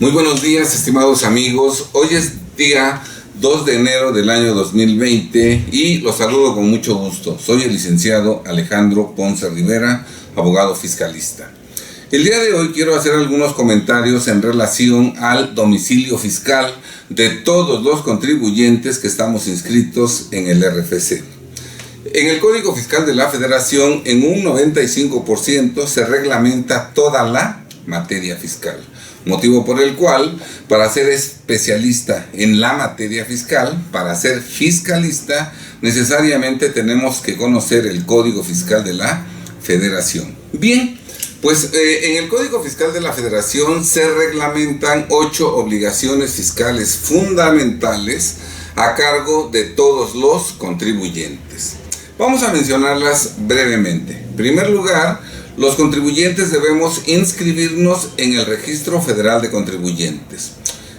Muy buenos días, estimados amigos. Hoy es día 2 de enero del año 2020 y los saludo con mucho gusto. Soy el licenciado Alejandro Ponce Rivera, abogado fiscalista. El día de hoy quiero hacer algunos comentarios en relación al domicilio fiscal de todos los contribuyentes que estamos inscritos en el RFC. En el Código Fiscal de la Federación, en un 95% se reglamenta toda la materia fiscal. Motivo por el cual, para ser especialista en la materia fiscal, para ser fiscalista, necesariamente tenemos que conocer el Código Fiscal de la Federación. Bien, pues en el Código Fiscal de la Federación se reglamentan 8 obligaciones fiscales fundamentales a cargo de todos los contribuyentes. Vamos a mencionarlas brevemente. En primer lugar, los contribuyentes debemos inscribirnos en el Registro Federal de Contribuyentes.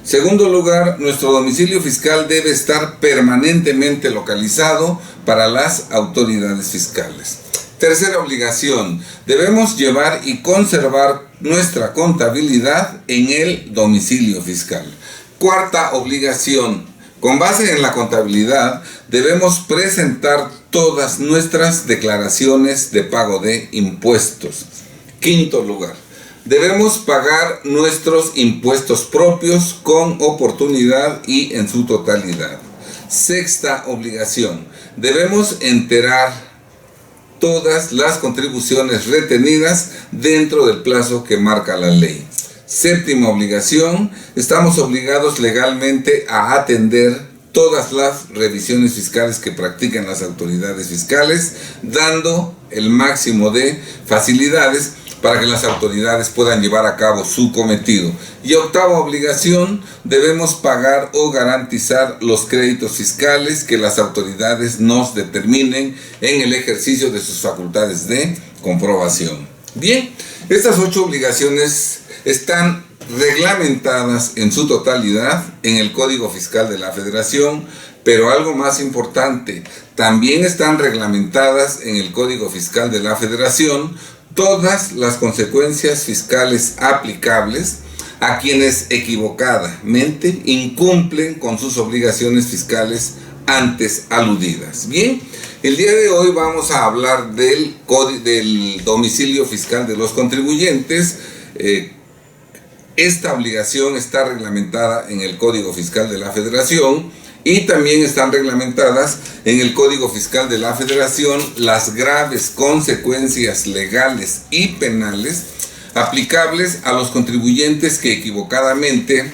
Segundo lugar, nuestro domicilio fiscal debe estar permanentemente localizado para las autoridades fiscales. Tercera obligación, debemos llevar y conservar nuestra contabilidad en el domicilio fiscal. Cuarta obligación, con base en la contabilidad, debemos presentar todas nuestras declaraciones de pago de impuestos. Quinto lugar, debemos pagar nuestros impuestos propios con oportunidad y en su totalidad. Sexta obligación, debemos enterar todas las contribuciones retenidas dentro del plazo que marca la ley. Séptima obligación, estamos obligados legalmente a atender todas las revisiones fiscales que practican las autoridades fiscales, dando el máximo de facilidades para que las autoridades puedan llevar a cabo su cometido. Y octava obligación, debemos pagar o garantizar los créditos fiscales que las autoridades nos determinen en el ejercicio de sus facultades de comprobación. Bien, estas 8 obligaciones están reglamentadas en su totalidad en el Código Fiscal de la Federación, pero algo más importante, también están reglamentadas en el Código Fiscal de la Federación todas las consecuencias fiscales aplicables a quienes equivocadamente incumplen con sus obligaciones fiscales antes aludidas. Bien, el día de hoy vamos a hablar del domicilio fiscal de los contribuyentes. Esta obligación está reglamentada en el Código Fiscal de la Federación y también están reglamentadas en el Código Fiscal de la Federación las graves consecuencias legales y penales aplicables a los contribuyentes que equivocadamente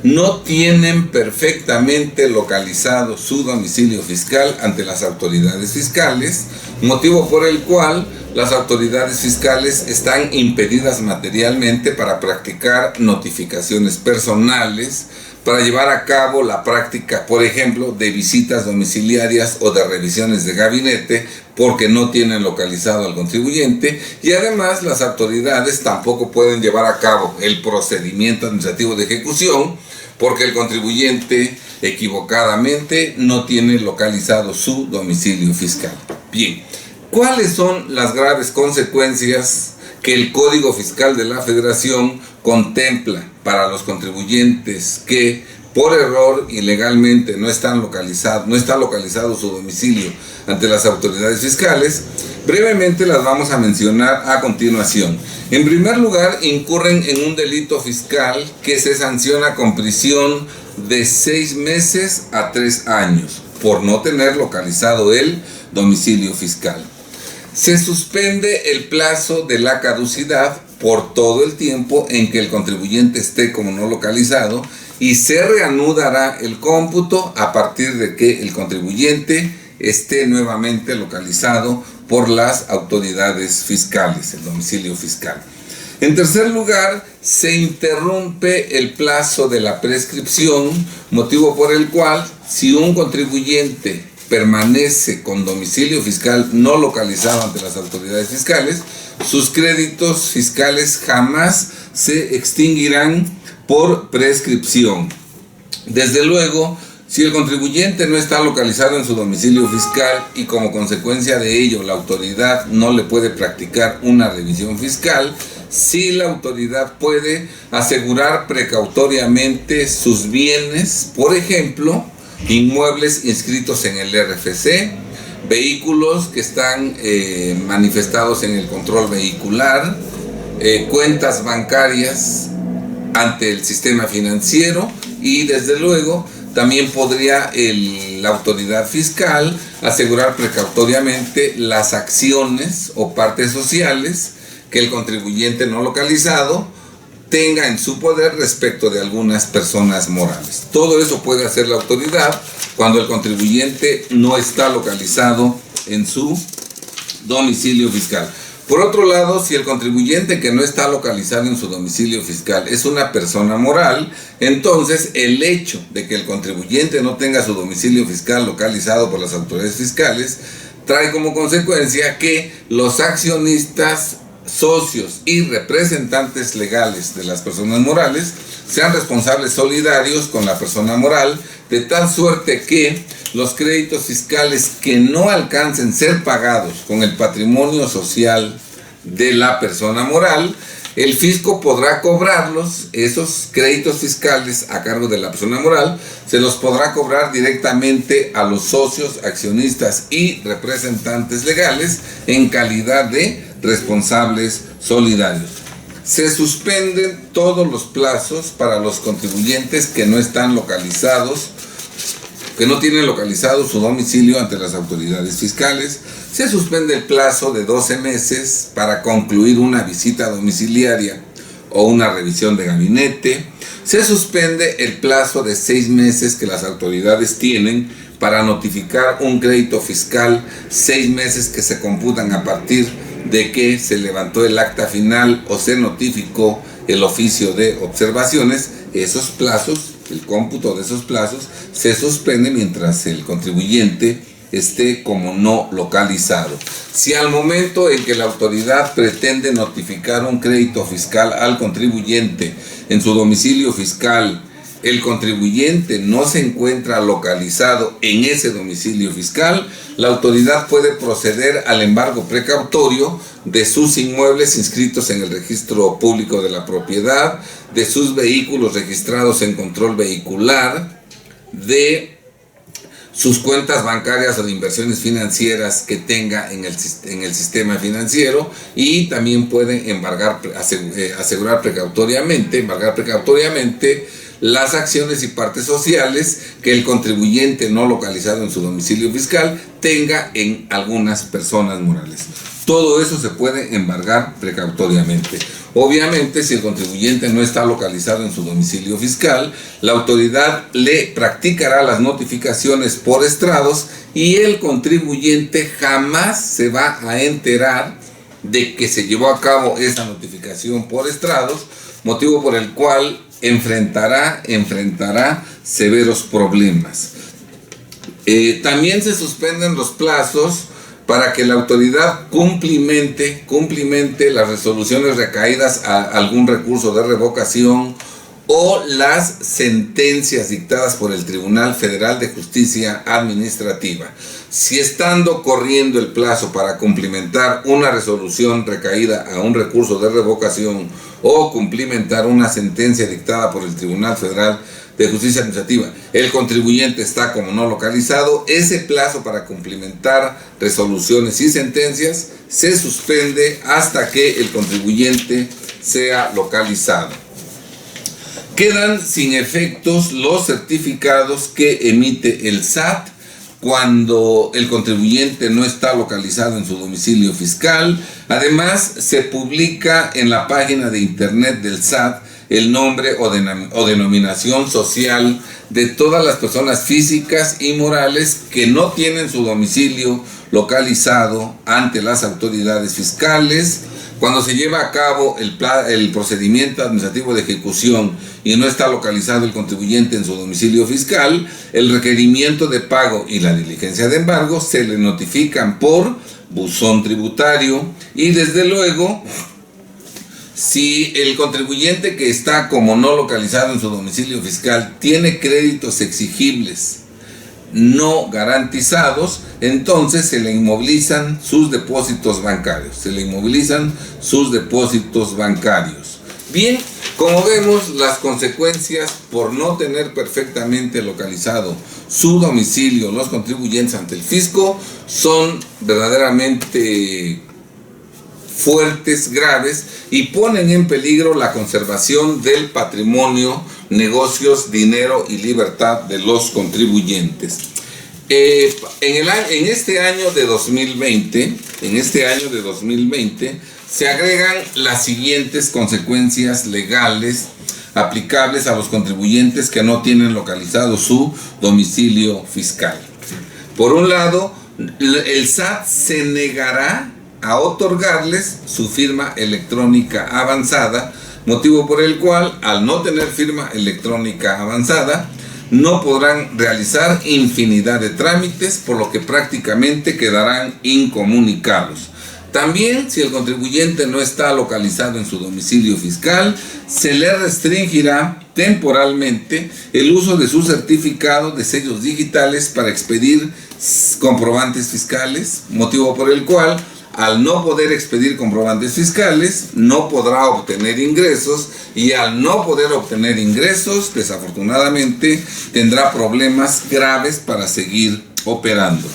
no tienen perfectamente localizado su domicilio fiscal ante las autoridades fiscales, motivo por el cual las autoridades fiscales están impedidas materialmente para practicar notificaciones personales, para llevar a cabo la práctica, por ejemplo, de visitas domiciliarias o de revisiones de gabinete, porque no tienen localizado al contribuyente, y además las autoridades tampoco pueden llevar a cabo el procedimiento administrativo de ejecución, porque el contribuyente equivocadamente no tiene localizado su domicilio fiscal. Bien, ¿cuáles son las graves consecuencias que el Código Fiscal de la Federación contempla para los contribuyentes que por error ilegalmente no está localizado su domicilio ante las autoridades fiscales? Brevemente las vamos a mencionar a continuación. En primer lugar, incurren en un delito fiscal que se sanciona con prisión de 6 meses a 3 años por no tener localizado el domicilio fiscal. Se suspende el plazo de la caducidad por todo el tiempo en que el contribuyente esté como no localizado y se reanudará el cómputo a partir de que el contribuyente esté nuevamente localizado por las autoridades fiscales, el domicilio fiscal. En tercer lugar, se interrumpe el plazo de la prescripción, motivo por el cual, si un contribuyente permanece con domicilio fiscal no localizado ante las autoridades fiscales, sus créditos fiscales jamás se extinguirán por prescripción. Desde luego, si el contribuyente no está localizado en su domicilio fiscal y como consecuencia de ello la autoridad no le puede practicar una revisión fiscal, si la autoridad puede asegurar precautoriamente sus bienes, por ejemplo, inmuebles inscritos en el RFC, vehículos que están manifestados en el control vehicular, cuentas bancarias ante el sistema financiero, y desde luego también podría la autoridad fiscal asegurar precautoriamente las acciones o partes sociales que el contribuyente no localizado tenga en su poder respecto de algunas personas morales. Todo eso puede hacer la autoridad cuando el contribuyente no está localizado en su domicilio fiscal. Por otro lado, si el contribuyente que no está localizado en su domicilio fiscal es una persona moral, entonces el hecho de que el contribuyente no tenga su domicilio fiscal localizado por las autoridades fiscales trae como consecuencia que los accionistas, socios y representantes legales de las personas morales sean responsables solidarios con la persona moral, de tal suerte que los créditos fiscales que no alcancen ser pagados con el patrimonio social de la persona moral, el fisco podrá cobrarlos, esos créditos fiscales a cargo de la persona moral, se los podrá cobrar directamente a los socios, accionistas y representantes legales en calidad de responsables solidarios. Se suspenden todos los plazos para los contribuyentes que no están localizados, que no tienen localizado su domicilio ante las autoridades fiscales. Se suspende el plazo de 12 meses para concluir una visita domiciliaria o una revisión de gabinete. Se suspende el plazo de 6 meses que las autoridades tienen para notificar un crédito fiscal, 6 meses que se computan a partir de que se levantó el acta final o se notificó el oficio de observaciones. Esos plazos, el cómputo de esos plazos, se suspende mientras el contribuyente esté como no localizado. Si al momento en que la autoridad pretende notificar un crédito fiscal al contribuyente en su domicilio fiscal, el contribuyente no se encuentra localizado en ese domicilio fiscal, la autoridad puede proceder al embargo precautorio de sus inmuebles inscritos en el registro público de la propiedad, de sus vehículos registrados en control vehicular, de sus cuentas bancarias o de inversiones financieras que tenga en el sistema financiero, y también puede embargar precautoriamente las acciones y partes sociales que el contribuyente no localizado en su domicilio fiscal tenga en algunas personas morales. Todo eso se puede embargar precautoriamente. Obviamente, si el contribuyente no está localizado en su domicilio fiscal, la autoridad le practicará las notificaciones por estrados y el contribuyente jamás se va a enterar de que se llevó a cabo esa notificación por estrados, motivo por el cual enfrentará severos problemas. También se suspenden los plazos para que la autoridad cumplimente las resoluciones recaídas a algún recurso de revocación o las sentencias dictadas por el Tribunal Federal de Justicia Administrativa. Si estando corriendo el plazo para cumplimentar una resolución recaída a un recurso de revocación o cumplimentar una sentencia dictada por el Tribunal Federal de Justicia Administrativa, el contribuyente está como no localizado, ese plazo para cumplimentar resoluciones y sentencias se suspende hasta que el contribuyente sea localizado. Quedan sin efectos los certificados que emite el SAT cuando el contribuyente no está localizado en su domicilio fiscal. Además, se publica en la página de internet del SAT el nombre o denominación social de todas las personas físicas y morales que no tienen su domicilio localizado ante las autoridades fiscales. Cuando se lleva a cabo el procedimiento administrativo de ejecución y no está localizado el contribuyente en su domicilio fiscal, el requerimiento de pago y la diligencia de embargo se le notifican por buzón tributario. Y desde luego, si el contribuyente que está como no localizado en su domicilio fiscal tiene créditos exigibles no garantizados, entonces se le inmovilizan sus depósitos bancarios. Bien, como vemos, las consecuencias por no tener perfectamente localizado su domicilio los contribuyentes ante el fisco son verdaderamente fuertes, graves, y ponen en peligro la conservación del patrimonio, negocios, dinero y libertad de los contribuyentes. En este año de 2020, se agregan las siguientes consecuencias legales aplicables a los contribuyentes que no tienen localizado su domicilio fiscal. Por un lado, el SAT se negará a otorgarles su firma electrónica avanzada, motivo por el cual, al no tener firma electrónica avanzada, no podrán realizar infinidad de trámites, por lo que prácticamente quedarán incomunicados. También, si el contribuyente no está localizado en su domicilio fiscal, se le restringirá temporalmente el uso de su certificado de sellos digitales para expedir comprobantes fiscales, motivo por el cual, al no poder expedir comprobantes fiscales, no podrá obtener ingresos, y al no poder obtener ingresos, desafortunadamente, tendrá problemas graves para seguir operando.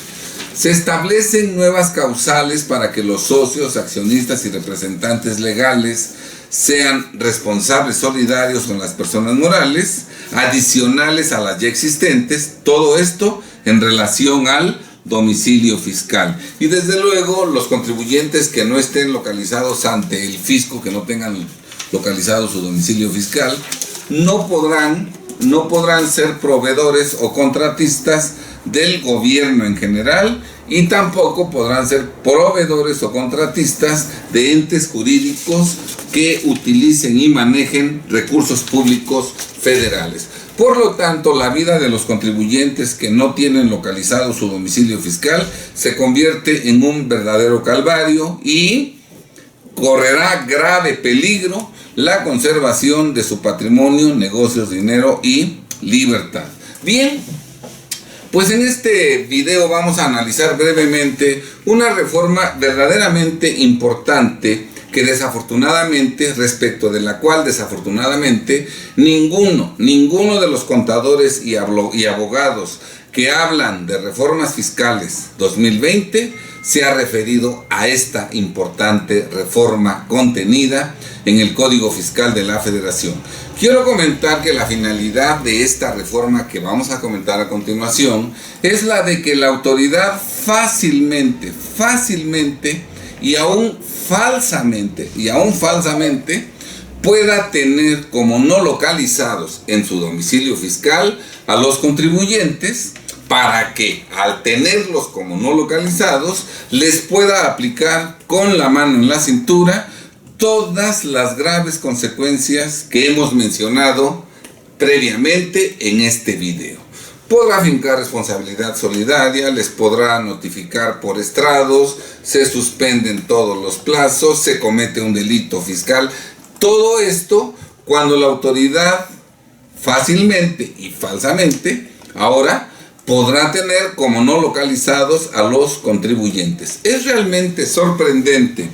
Se establecen nuevas causales para que los socios, accionistas y representantes legales sean responsables solidarios con las personas morales, adicionales a las ya existentes, todo esto en relación al domicilio fiscal. Y desde luego, los contribuyentes que no estén localizados ante el fisco, que no tengan localizado su domicilio fiscal, no podrán ser proveedores o contratistas del gobierno en general, y tampoco podrán ser proveedores o contratistas de entes jurídicos que utilicen y manejen recursos públicos federales. Por lo tanto, la vida de los contribuyentes que no tienen localizado su domicilio fiscal se convierte en un verdadero calvario y correrá grave peligro la conservación de su patrimonio, negocios, dinero y libertad. Bien, pues en este video vamos a analizar brevemente una reforma verdaderamente importante que respecto de la cual desafortunadamente ninguno de los contadores y abogados que hablan de reformas fiscales 2020 se ha referido a esta importante reforma contenida en el Código Fiscal de la Federación. Quiero comentar que la finalidad de esta reforma que vamos a comentar a continuación es la de que la autoridad fácilmente y aún falsamente pueda tener como no localizados en su domicilio fiscal a los contribuyentes, para que al tenerlos como no localizados les pueda aplicar con la mano en la cintura todas las graves consecuencias que hemos mencionado previamente en este video. Podrá fincar responsabilidad solidaria, les podrá notificar por estrados, se suspenden todos los plazos, se comete un delito fiscal. Todo esto cuando la autoridad fácilmente y falsamente ahora podrá tener como no localizados a los contribuyentes. Es realmente sorprendente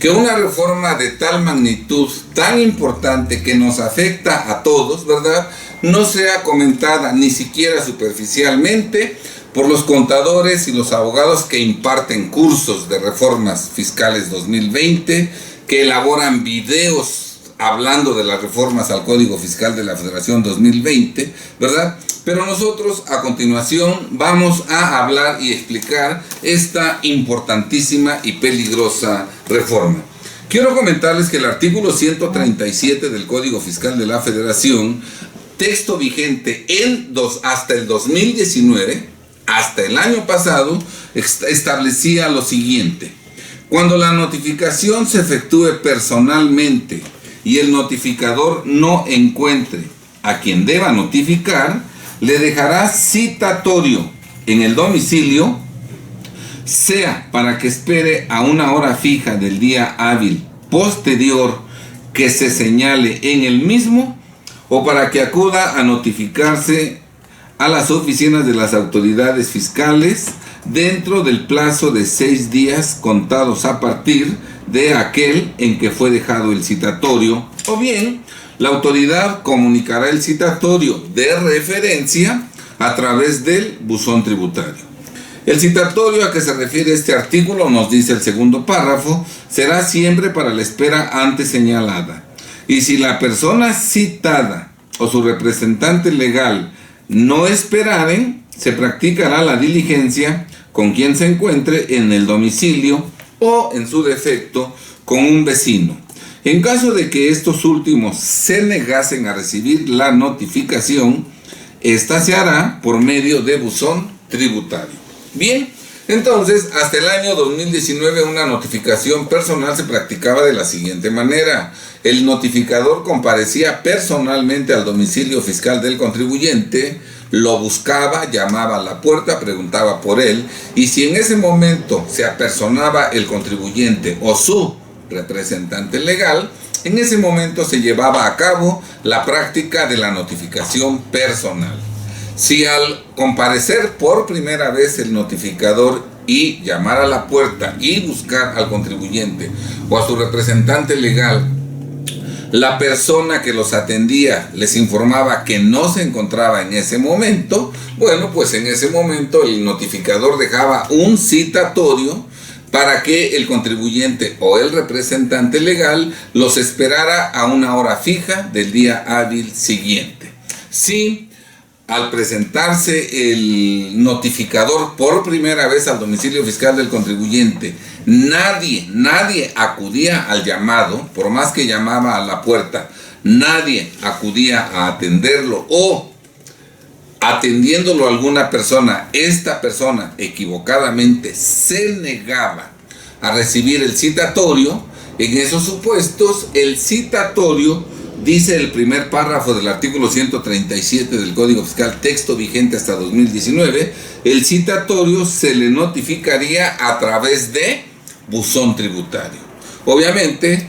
que una reforma de tal magnitud, tan importante, que nos afecta a todos, ¿verdad?, no sea comentada ni siquiera superficialmente por los contadores y los abogados que imparten cursos de reformas fiscales 2020, que elaboran videos hablando de las reformas al Código Fiscal de la Federación 2020, ¿verdad? Pero nosotros a continuación vamos a hablar y explicar esta importantísima y peligrosa reforma. Quiero comentarles que el artículo 137 del Código Fiscal de la Federación, texto vigente hasta el 2019, hasta el año pasado, establecía lo siguiente: cuando la notificación se efectúe personalmente y el notificador no encuentre a quien deba notificar, le dejará citatorio en el domicilio, sea para que espere a una hora fija del día hábil posterior que se señale en el mismo, o para que acuda a notificarse a las oficinas de las autoridades fiscales dentro del plazo de 6 días contados a partir de aquel en que fue dejado el citatorio, o bien la autoridad comunicará el citatorio de referencia a través del buzón tributario. El citatorio a que se refiere este artículo, nos dice el segundo párrafo, será siempre para la espera antes señalada. Y si la persona citada o su representante legal no esperaren, se practicará la diligencia con quien se encuentre en el domicilio o, en su defecto, con un vecino. En caso de que estos últimos se negasen a recibir la notificación, esta se hará por medio de buzón tributario. Bien, entonces, hasta el año 2019 una notificación personal se practicaba de la siguiente manera. El notificador comparecía personalmente al domicilio fiscal del contribuyente, lo buscaba, llamaba a la puerta, preguntaba por él, y si en ese momento se apersonaba el contribuyente o su representante legal, en ese momento se llevaba a cabo la práctica de la notificación personal. Si al comparecer por primera vez el notificador y llamar a la puerta y buscar al contribuyente o a su representante legal, la persona que los atendía les informaba que no se encontraba en ese momento, bueno, pues en ese momento el notificador dejaba un citatorio para que el contribuyente o el representante legal los esperara a una hora fija del día hábil siguiente. Si al presentarse el notificador por primera vez al domicilio fiscal del contribuyente, nadie acudía al llamado, por más que llamaba a la puerta, nadie acudía a atenderlo, o atendiéndolo alguna persona, esta persona equivocadamente se negaba a recibir el citatorio, en esos supuestos el citatorio, dice el primer párrafo del artículo 137 del Código Fiscal, texto vigente hasta 2019, el citatorio se le notificaría a través de buzón tributario. Obviamente,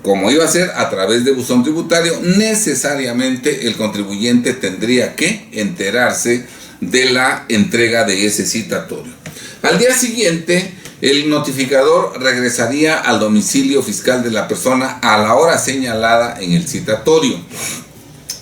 como iba a ser a través de buzón tributario, necesariamente el contribuyente tendría que enterarse de la entrega de ese citatorio. Al día siguiente, el notificador regresaría al domicilio fiscal de la persona a la hora señalada en el citatorio.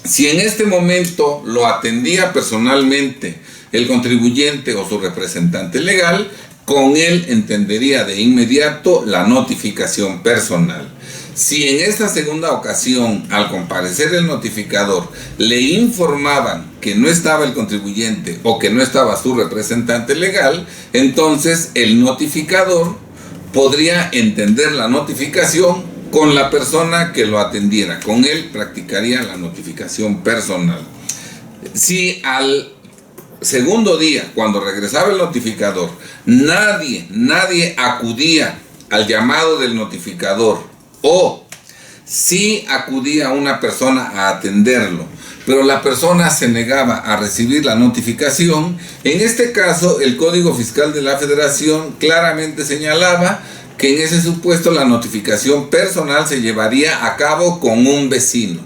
Si en este momento lo atendía personalmente el contribuyente o su representante legal, con él entendería de inmediato la notificación personal. Si en esta segunda ocasión, al comparecer el notificador, le informaban que no estaba el contribuyente o que no estaba su representante legal, entonces el notificador podría entender la notificación con la persona que lo atendiera. Con él practicaría la notificación personal. Si al segundo día, cuando regresaba el notificador, nadie acudía al llamado del notificador, o si acudía una persona a atenderlo, pero la persona se negaba a recibir la notificación, en este caso el Código Fiscal de la Federación claramente señalaba que en ese supuesto la notificación personal se llevaría a cabo con un vecino,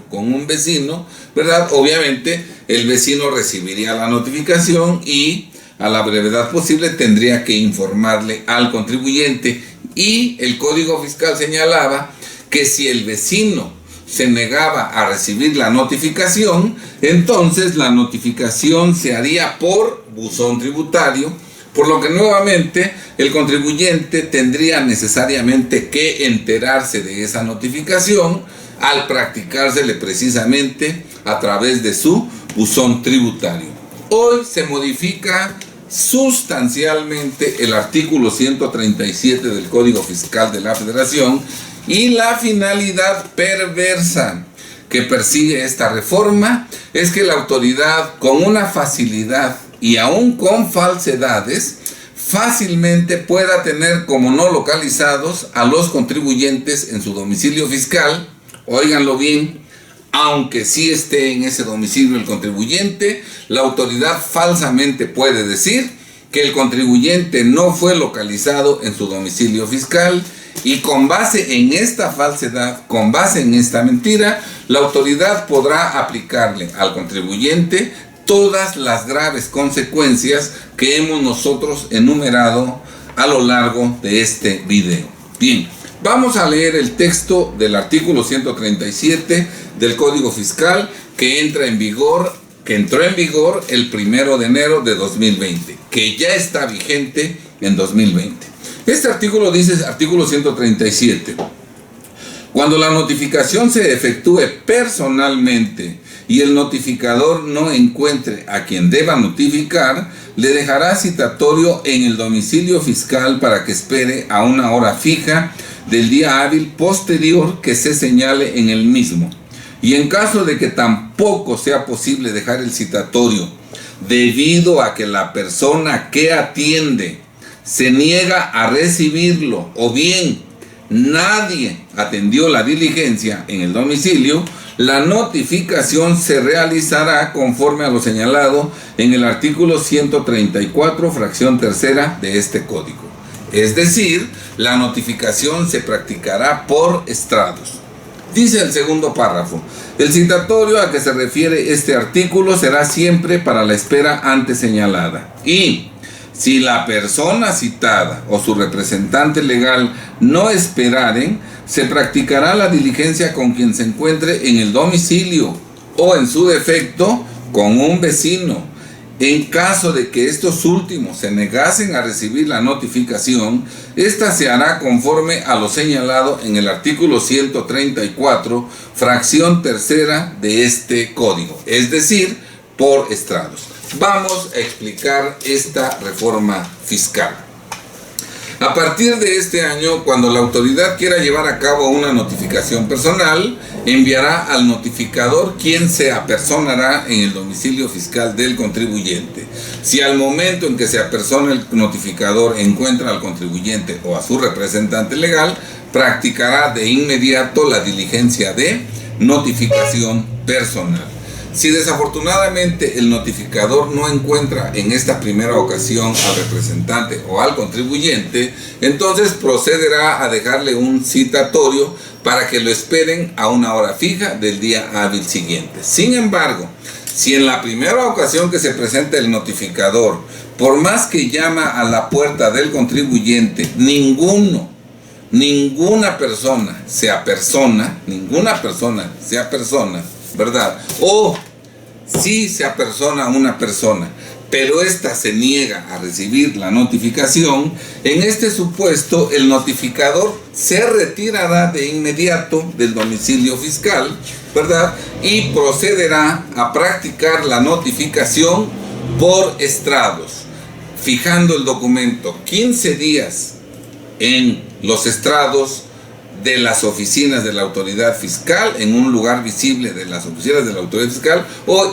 ¿verdad? Obviamente el vecino recibiría la notificación y a la brevedad posible tendría que informarle al contribuyente, y el Código Fiscal señalaba que si el vecino se negaba a recibir la notificación, entonces la notificación se haría por buzón tributario, por lo que nuevamente el contribuyente tendría necesariamente que enterarse de esa notificación al practicársele precisamente a través de su buzón tributario. Hoy se modifica sustancialmente el artículo 137 del Código Fiscal de la Federación, y la finalidad perversa que persigue esta reforma es que la autoridad, con una facilidad y aún con falsedades, fácilmente pueda tener como no localizados a los contribuyentes en su domicilio fiscal. Óiganlo bien, aunque sí esté en ese domicilio el contribuyente, la autoridad falsamente puede decir que el contribuyente no fue localizado en su domicilio fiscal, y con base en esta falsedad, con base en esta mentira, la autoridad podrá aplicarle al contribuyente todas las graves consecuencias que hemos nosotros enumerado a lo largo de este video. Bien, vamos a leer el texto del artículo 137 del Código Fiscal que entró en vigor el 1 de enero de 2020, que ya está vigente en 2020. Este artículo dice, artículo 137, cuando la notificación se efectúe personalmente y el notificador no encuentre a quien deba notificar, le dejará citatorio en el domicilio fiscal para que espere a una hora fija del día hábil posterior que se señale en el mismo. Y en caso de que tampoco sea posible dejar el citatorio debido a que la persona que atiende se niega a recibirlo o bien nadie atendió la diligencia en el domicilio, la notificación se realizará conforme a lo señalado en el artículo 134, fracción tercera de este código. Es decir, la notificación se practicará por estrados. Dice el segundo párrafo, el citatorio a que se refiere este artículo será siempre para la espera antes señalada. Y si la persona citada o su representante legal no esperaren, se practicará la diligencia con quien se encuentre en el domicilio o, en su defecto, con un vecino. En caso de que estos últimos se negasen a recibir la notificación, esta se hará conforme a lo señalado en el artículo 134, fracción tercera de este código, es decir, por estrados. Vamos a explicar esta reforma fiscal. A partir de este año, cuando la autoridad quiera llevar a cabo una notificación personal, enviará al notificador quien se apersonará en el domicilio fiscal del contribuyente. Si al momento en que se apersona el notificador encuentra al contribuyente o a su representante legal, practicará de inmediato la diligencia de notificación personal. Si desafortunadamente el notificador no encuentra en esta primera ocasión al representante o al contribuyente, entonces procederá a dejarle un citatorio para que lo esperen a una hora fija del día hábil siguiente. Sin embargo, si en la primera ocasión que se presenta el notificador, por más que llama a la puerta del contribuyente, ninguna persona se apersona, ¿verdad? O sí se apersona una persona, pero ésta se niega a recibir la notificación, en este supuesto el notificador se retirará de inmediato del domicilio fiscal, ¿verdad? Y procederá a practicar la notificación por estrados, fijando el documento 15 días en los estrados de las oficinas de la autoridad fiscal, en un lugar visible de las oficinas de la autoridad fiscal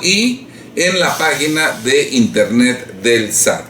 y en la página de internet del SAT.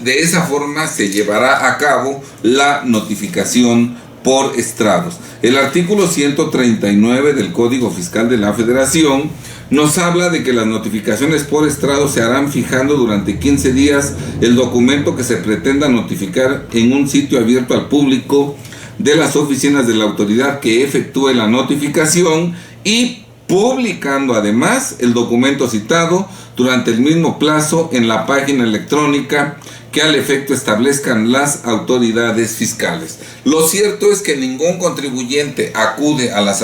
De esa forma se llevará a cabo la notificación por estrados. El artículo 139 del Código Fiscal de la Federación nos habla de que las notificaciones por estrados se harán fijando durante 15 días el documento que se pretenda notificar en un sitio abierto al público de las oficinas de la autoridad que efectúe la notificación y publicando además el documento citado durante el mismo plazo en la página electrónica que al efecto establezcan las autoridades fiscales. Lo cierto es que ningún contribuyente acude a las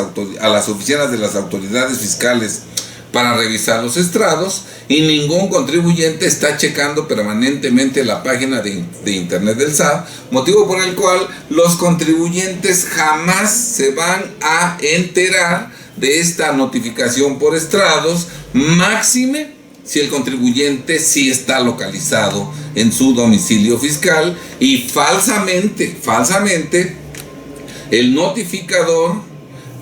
oficinas de las autoridades fiscales para revisar los estrados y ningún contribuyente está checando permanentemente la página de internet del SAT, motivo por el cual los contribuyentes jamás se van a enterar de esta notificación por estrados, máxime si el contribuyente sí está localizado en su domicilio fiscal y falsamente el notificador,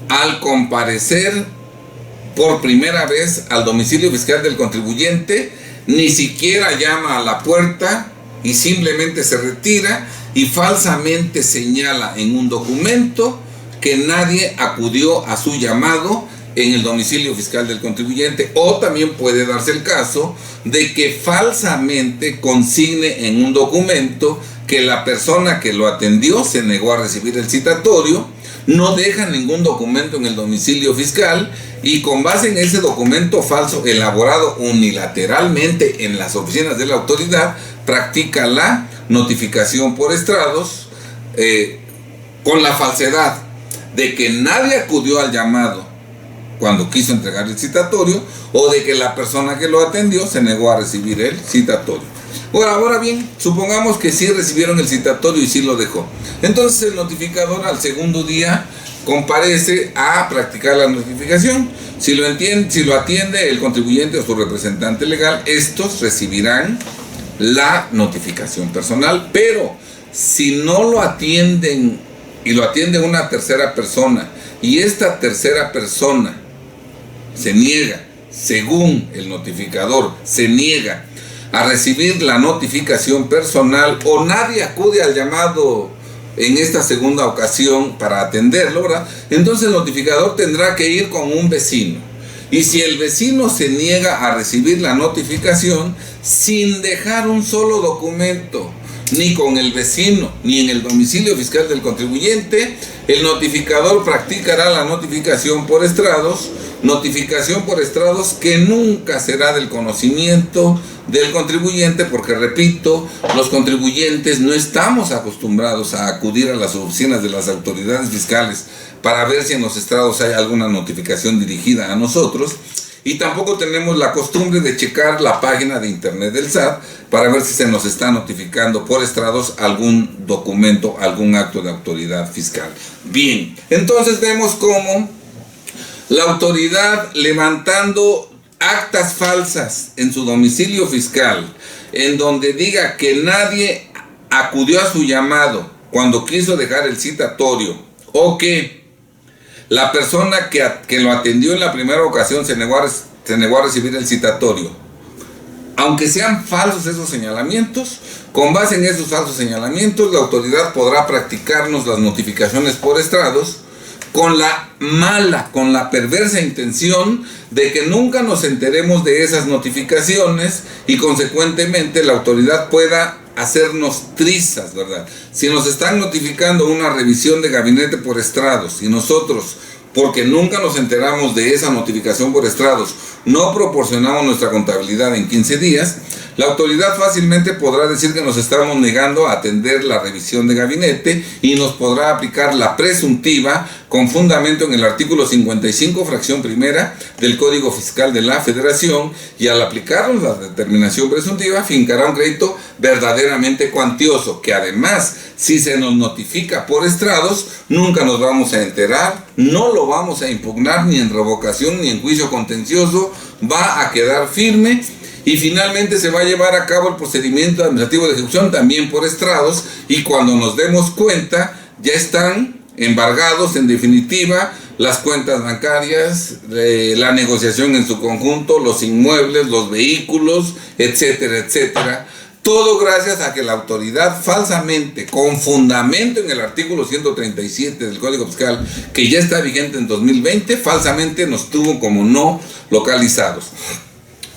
al comparecer por primera vez al domicilio fiscal del contribuyente, ni siquiera llama a la puerta y simplemente se retira y falsamente señala en un documento que nadie acudió a su llamado en el domicilio fiscal del contribuyente, o también puede darse el caso de que falsamente consigne en un documento que la persona que lo atendió se negó a recibir el citatorio, no deja ningún documento en el domicilio fiscal y con base en ese documento falso elaborado unilateralmente en las oficinas de la autoridad, practica la notificación por estrados con la falsedad de que nadie acudió al llamado cuando quiso entregar el citatorio o de que la persona que lo atendió se negó a recibir el citatorio. Ahora bien, supongamos que sí recibieron el citatorio y sí lo dejó. Entonces el notificador al segundo día comparece a practicar la notificación. Si lo atiende el contribuyente o su representante legal, estos recibirán la notificación personal. Pero si no lo atienden y lo atiende una tercera persona y esta tercera persona se niega, según el notificador, se niega a recibir la notificación personal o nadie acude al llamado en esta segunda ocasión para atenderlo, ¿verdad? Entonces el notificador tendrá que ir con un vecino. Y si el vecino se niega a recibir la notificación sin dejar un solo documento, ni con el vecino, ni en el domicilio fiscal del contribuyente, el notificador practicará la notificación por estrados que nunca será del conocimiento del contribuyente, porque repito, los contribuyentes no estamos acostumbrados a acudir a las oficinas de las autoridades fiscales para ver si en los estrados hay alguna notificación dirigida a nosotros, y tampoco tenemos la costumbre de checar la página de internet del SAT para ver si se nos está notificando por estrados algún documento, algún acto de autoridad fiscal. Bien, entonces vemos cómo la autoridad, levantando actas falsas en su domicilio fiscal, en donde diga que nadie acudió a su llamado cuando quiso dejar el citatorio, o que la persona que lo atendió en la primera ocasión se negó a recibir el citatorio. Aunque sean falsos esos señalamientos, con base en esos falsos señalamientos, la autoridad podrá practicarnos las notificaciones por estrados con la perversa intención de que nunca nos enteremos de esas notificaciones y consecuentemente la autoridad pueda hacernos trizas, ¿verdad? Si nos están notificando una revisión de gabinete por estrados y nosotros, porque nunca nos enteramos de esa notificación por estrados, no proporcionamos nuestra contabilidad en 15 días, la autoridad fácilmente podrá decir que nos estamos negando a atender la revisión de gabinete y nos podrá aplicar la presuntiva con fundamento en el artículo 55, fracción primera del Código Fiscal de la Federación, y al aplicarnos la determinación presuntiva fincará un crédito verdaderamente cuantioso, que además, si se nos notifica por estrados, nunca nos vamos a enterar, no lo vamos a impugnar ni en revocación ni en juicio contencioso, va a quedar firme. Y finalmente se va a llevar a cabo el procedimiento administrativo de ejecución también por estrados, y cuando nos demos cuenta ya están embargados en definitiva las cuentas bancarias, la negociación en su conjunto, los inmuebles, los vehículos, etcétera, etcétera. Todo gracias a que la autoridad falsamente, con fundamento en el artículo 137 del Código Fiscal, que ya está vigente en 2020, falsamente nos tuvo como no localizados.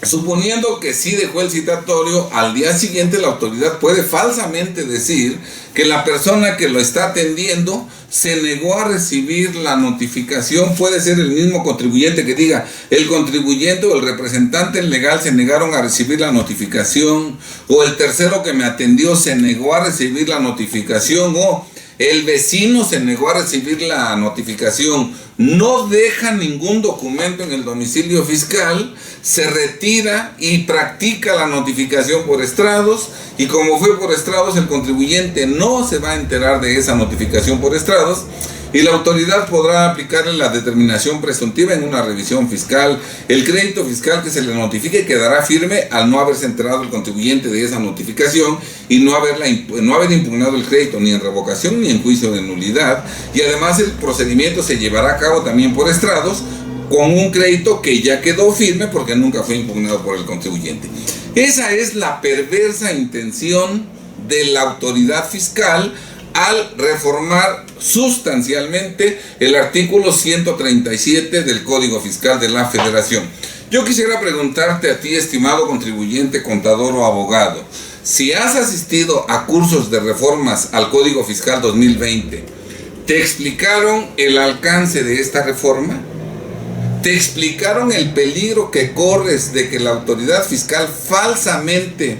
Suponiendo que sí dejó el citatorio, al día siguiente la autoridad puede falsamente decir que la persona que lo está atendiendo se negó a recibir la notificación. Puede ser el mismo contribuyente que diga: el contribuyente o el representante legal se negaron a recibir la notificación, o el tercero que me atendió se negó a recibir la notificación, o el vecino se negó a recibir la notificación. No deja ningún documento en el domicilio fiscal, se retira y practica la notificación por estrados, y como fue por estrados, el contribuyente no se va a enterar de esa notificación por estrados, y la autoridad podrá aplicarle la determinación presuntiva en una revisión fiscal. El crédito fiscal que se le notifique quedará firme al no haberse enterado el contribuyente de esa notificación y no haber impugnado el crédito ni en revocación ni en juicio de nulidad, y además el procedimiento se llevará a cabo también por estrados con un crédito que ya quedó firme porque nunca fue impugnado por el contribuyente. Esa es la perversa intención de la autoridad fiscal al reformar sustancialmente el artículo 137 del Código Fiscal de la Federación. Yo quisiera preguntarte a ti, estimado contribuyente, contador o abogado, Si has asistido a cursos de reformas al Código Fiscal 2020, ¿te explicaron el alcance de esta reforma? ¿Te explicaron el peligro que corres de que la autoridad fiscal falsamente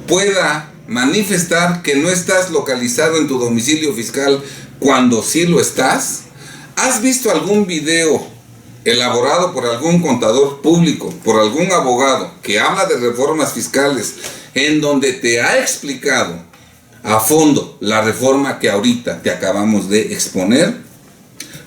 pueda manifestar que no estás localizado en tu domicilio fiscal cuando sí lo estás? ¿Has visto algún video elaborado por algún contador público, por algún abogado que habla de reformas fiscales en donde te ha explicado a fondo la reforma que ahorita te acabamos de exponer?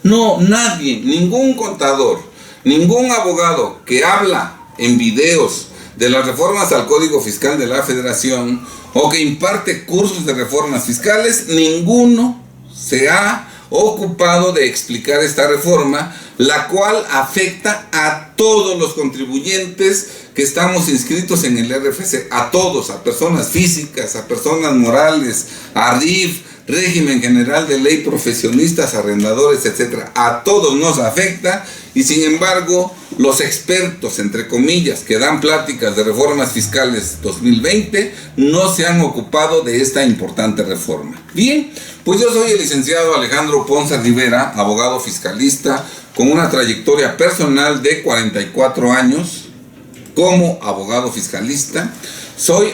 No, nadie, ningún contador, ningún abogado que habla en videos de las reformas al Código Fiscal de la Federación o que imparte cursos de reformas fiscales, ninguno se ha ocupado de explicar esta reforma, la cual afecta a todos los contribuyentes que estamos inscritos en el RFC, a todos, a personas físicas, a personas morales, a RIF, régimen general de ley, profesionistas, arrendadores, etcétera. A todos nos afecta y sin embargo los expertos, entre comillas, que dan pláticas de reformas fiscales 2020 no se han ocupado de esta importante reforma. Bien, pues yo soy el licenciado Alejandro Ponce Rivera, abogado fiscalista con una trayectoria personal de 44 años como abogado fiscalista. Soy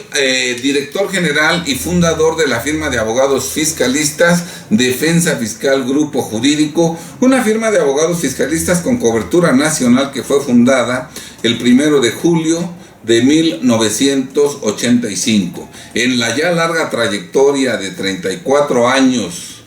director general y fundador de la firma de abogados fiscalistas Defensa Fiscal Grupo Jurídico, una firma de abogados fiscalistas con cobertura nacional que fue fundada el 1 de julio de 1985. En la ya larga trayectoria de 34 años,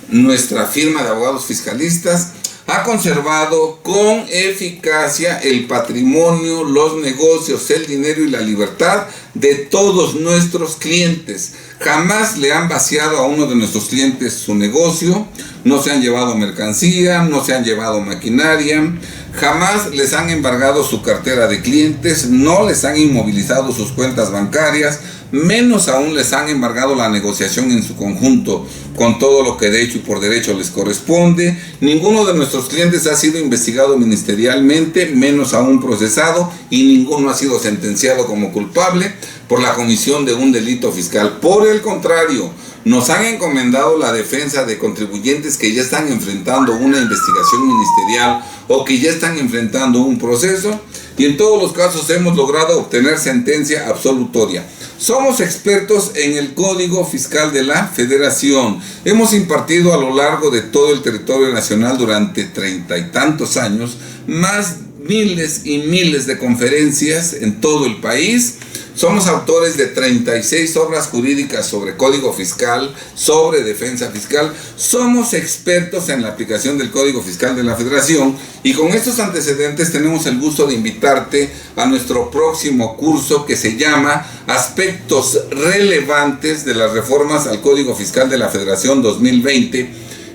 nuestra firma de abogados fiscalistas ha conservado con eficacia el patrimonio, los negocios, el dinero y la libertad de todos nuestros clientes. Jamás le han vaciado a uno de nuestros clientes su negocio, no se han llevado mercancía, no se han llevado maquinaria, jamás les han embargado su cartera de clientes, no les han inmovilizado sus cuentas bancarias, menos aún les han embargado la negociación en su conjunto con todo lo que de hecho y por derecho les corresponde. Ninguno de nuestros clientes ha sido investigado ministerialmente, menos aún procesado, y ninguno ha sido sentenciado como culpable por la comisión de un delito fiscal. Por el contrario, nos han encomendado la defensa de contribuyentes que ya están enfrentando una investigación ministerial o que ya están enfrentando un proceso, y en todos los casos hemos logrado obtener sentencia absolutoria. Somos expertos en el Código Fiscal de la Federación. Hemos impartido a lo largo de todo el territorio nacional durante 30 y tantos años más miles y miles de conferencias en todo el país. Somos autores de 36 obras jurídicas sobre Código Fiscal, sobre defensa fiscal. Somos expertos en la aplicación del Código Fiscal de la Federación, y con estos antecedentes tenemos el gusto de invitarte a nuestro próximo curso que se llama Aspectos Relevantes de las Reformas al Código Fiscal de la Federación 2020,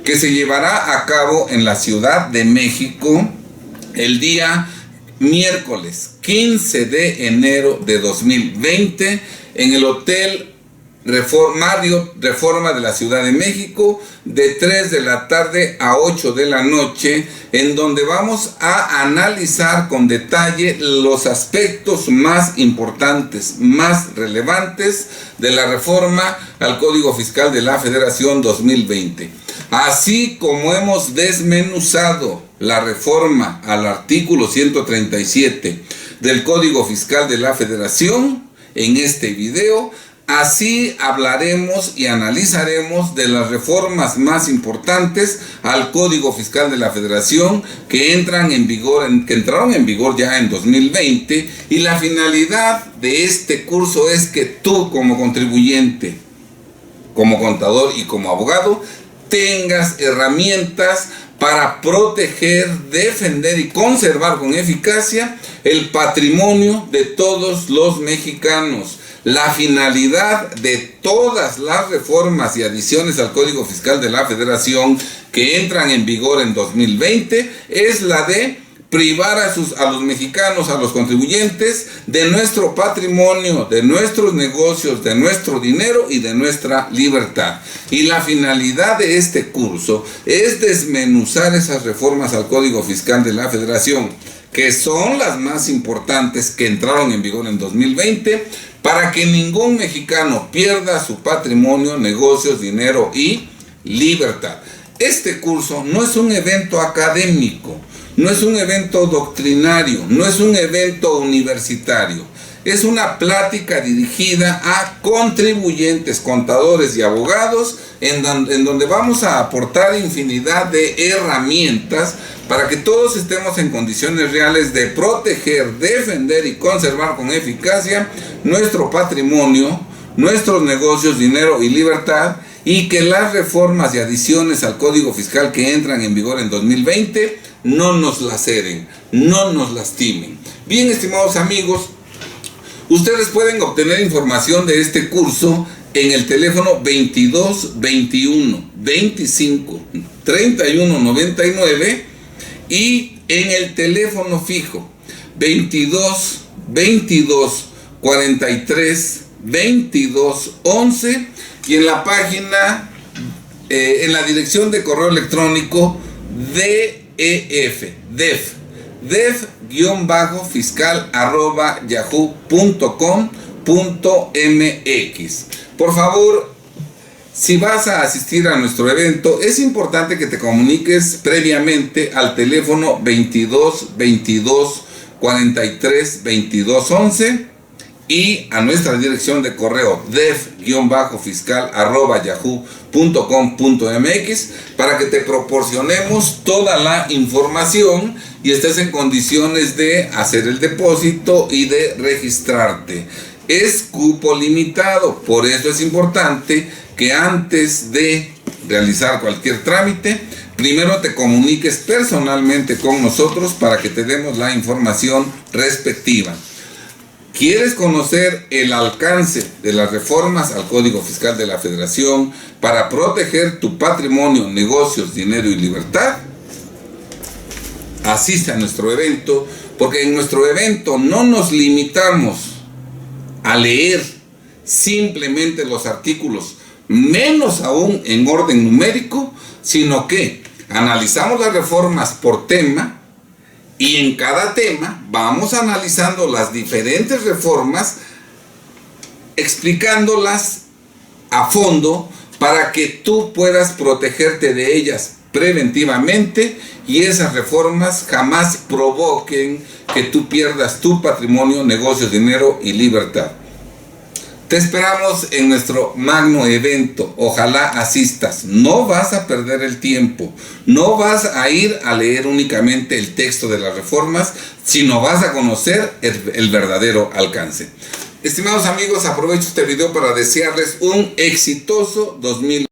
que se llevará a cabo en la Ciudad de México el día miércoles 15 de enero de 2020 en el Hotel Marriott Reforma de la Ciudad de México, de 3 de la tarde a 8 de la noche, en donde vamos a analizar con detalle los aspectos más importantes, más relevantes de la reforma al Código Fiscal de la Federación 2020. Así como hemos desmenuzado la reforma al artículo 137 del Código Fiscal de la Federación en este video, así hablaremos y analizaremos de las reformas más importantes al Código Fiscal de la Federación que entraron en vigor ya en 2020, y la finalidad de este curso es que tú, como contribuyente, como contador y como abogado, tengas herramientas para proteger, defender y conservar con eficacia el patrimonio de todos los mexicanos. La finalidad de todas las reformas y adiciones al Código Fiscal de la Federación que entran en vigor en 2020 es la de privar a los mexicanos, a los contribuyentes, de nuestro patrimonio, de nuestros negocios, de nuestro dinero y de nuestra libertad. Y la finalidad de este curso es desmenuzar esas reformas al Código Fiscal de la Federación, que son las más importantes que entraron en vigor en 2020, para que ningún mexicano pierda su patrimonio, negocios, dinero y libertad. Este curso no es un evento académico, no es un evento doctrinario, no es un evento universitario. Es una plática dirigida a contribuyentes, contadores y abogados, en donde vamos a aportar infinidad de herramientas para que todos estemos en condiciones reales de proteger, defender y conservar con eficacia nuestro patrimonio, nuestros negocios, dinero y libertad, y que las reformas y adiciones al Código Fiscal que entran en vigor en 2020 no nos laceren, no nos lastimen. Bien, estimados amigos, ustedes pueden obtener información de este curso en el teléfono 22 21 25 31 99 y en el teléfono fijo 22 22 43 22 11 y en la página, en la dirección de correo electrónico def-fiscal@yahoo.com.mx. Por favor, si vas a asistir a nuestro evento, es importante que te comuniques previamente al teléfono 22 22 43 22 11 y a nuestra dirección de correo def-fiscal@yahoo.com.mx para que te proporcionemos toda la información y estés en condiciones de hacer el depósito y de registrarte. Es cupo limitado, por eso es importante que antes de realizar cualquier trámite, primero te comuniques personalmente con nosotros para que te demos la información respectiva. ¿Quieres conocer el alcance de las reformas al Código Fiscal de la Federación para proteger tu patrimonio, negocios, dinero y libertad? Asiste a nuestro evento, porque en nuestro evento no nos limitamos a leer simplemente los artículos, menos aún en orden numérico, sino que analizamos las reformas por tema. Y en cada tema vamos analizando las diferentes reformas, explicándolas a fondo para que tú puedas protegerte de ellas preventivamente y esas reformas jamás provoquen que tú pierdas tu patrimonio, negocios, dinero y libertad. Te esperamos en nuestro magno evento. Ojalá asistas. No vas a perder el tiempo. No vas a ir a leer únicamente el texto de las reformas, sino vas a conocer el verdadero alcance. Estimados amigos, aprovecho este video para desearles un exitoso 2020.